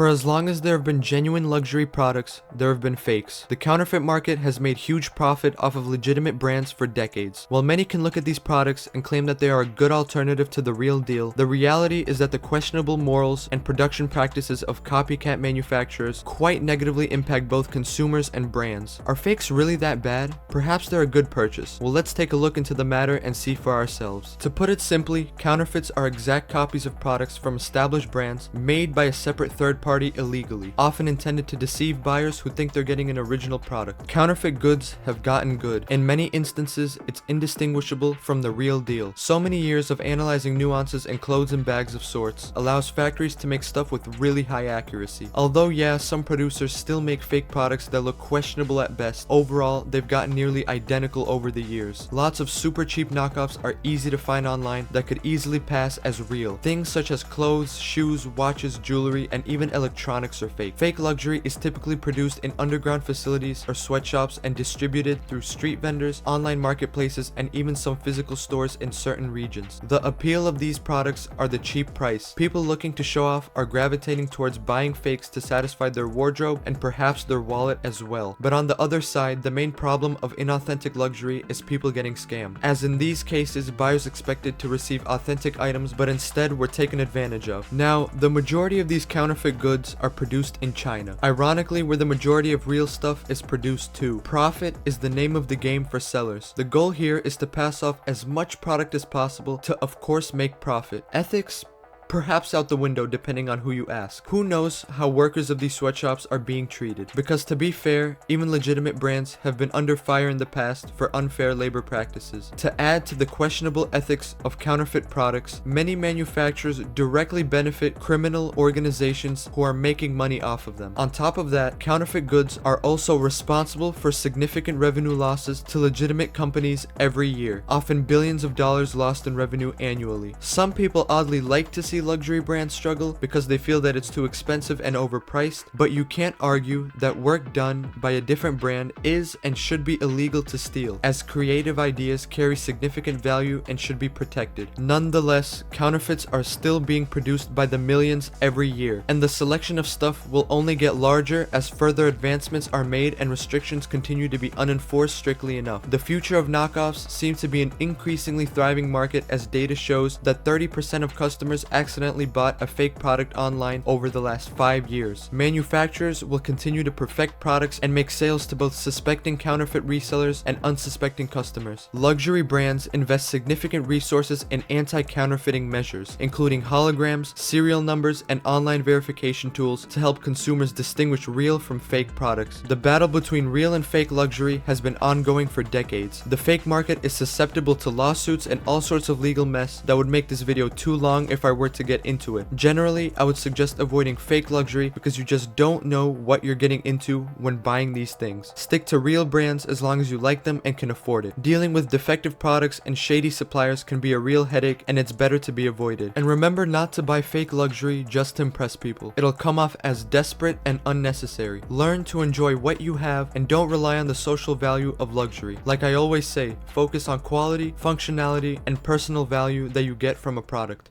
For as long as there have been genuine luxury products, there have been fakes. The counterfeit market has made huge profit off of legitimate brands for decades. While many can look at these products and claim that they are a good alternative to the real deal, the reality is that the questionable morals and production practices of copycat manufacturers quite negatively impact both consumers and brands. Are fakes really that bad? Perhaps they're a good purchase. Well, let's take a look into the matter and see for ourselves. To put it simply, counterfeits are exact copies of products from established brands made by a separate third party illegally, often intended to deceive buyers who think they're getting an original product. Counterfeit goods have gotten good. In many instances, it's indistinguishable from the real deal. So many years of analyzing nuances in clothes and bags of sorts allows factories to make stuff with really high accuracy. Although yeah, some producers still make fake products that look questionable at best, overall, they've gotten nearly identical over the years. Lots of super cheap knockoffs are easy to find online that could easily pass as real. Things such as clothes, shoes, watches, jewelry, and even electronics are fake. Fake luxury is typically produced in underground facilities or sweatshops and distributed through street vendors, online marketplaces, and even some physical stores in certain regions. The appeal of these products are the cheap price. People looking to show off are gravitating towards buying fakes to satisfy their wardrobe and perhaps their wallet as well. But on the other side, the main problem of inauthentic luxury is people getting scammed. As in these cases, buyers expected to receive authentic items but instead were taken advantage of. Now, the majority of these counterfeit goods are produced in China, ironically where the majority of real stuff is produced too. Profit is the name of the game for sellers. The goal here is to pass off as much product as possible to of course make profit. Ethics? Perhaps out the window depending on who you ask. Who knows how workers of these sweatshops are being treated? Because to be fair, even legitimate brands have been under fire in the past for unfair labor practices. To add to the questionable ethics of counterfeit products, many manufacturers directly benefit criminal organizations who are making money off of them. On top of that, counterfeit goods are also responsible for significant revenue losses to legitimate companies every year, often billions of dollars lost in revenue annually. Some people oddly like to see luxury brands struggle because they feel that it's too expensive and overpriced, but you can't argue that work done by a different brand is and should be illegal to steal, as creative ideas carry significant value and should be protected. Nonetheless, counterfeits are still being produced by the millions every year, and the selection of stuff will only get larger as further advancements are made and restrictions continue to be unenforced strictly enough. The future of knockoffs seems to be an increasingly thriving market, as data shows that 30% of customers accidentally bought a fake product online over the last 5 years. Manufacturers will continue to perfect products and make sales to both suspecting counterfeit resellers and unsuspecting customers. Luxury brands invest significant resources in anti-counterfeiting measures, including holograms, serial numbers, and online verification tools to help consumers distinguish real from fake products. The battle between real and fake luxury has been ongoing for decades. The fake market is susceptible to lawsuits and all sorts of legal mess that would make this video too long if I were to get into it. Generally, I would suggest avoiding fake luxury because you just don't know what you're getting into when buying these things. Stick to real brands as long as you like them and can afford it. Dealing with defective products and shady suppliers can be a real headache, and it's better to be avoided. And remember not to buy fake luxury just to impress people. It'll come off as desperate and unnecessary. Learn to enjoy what you have and don't rely on the social value of luxury. Like I always say, focus on quality, functionality, and personal value that you get from a product.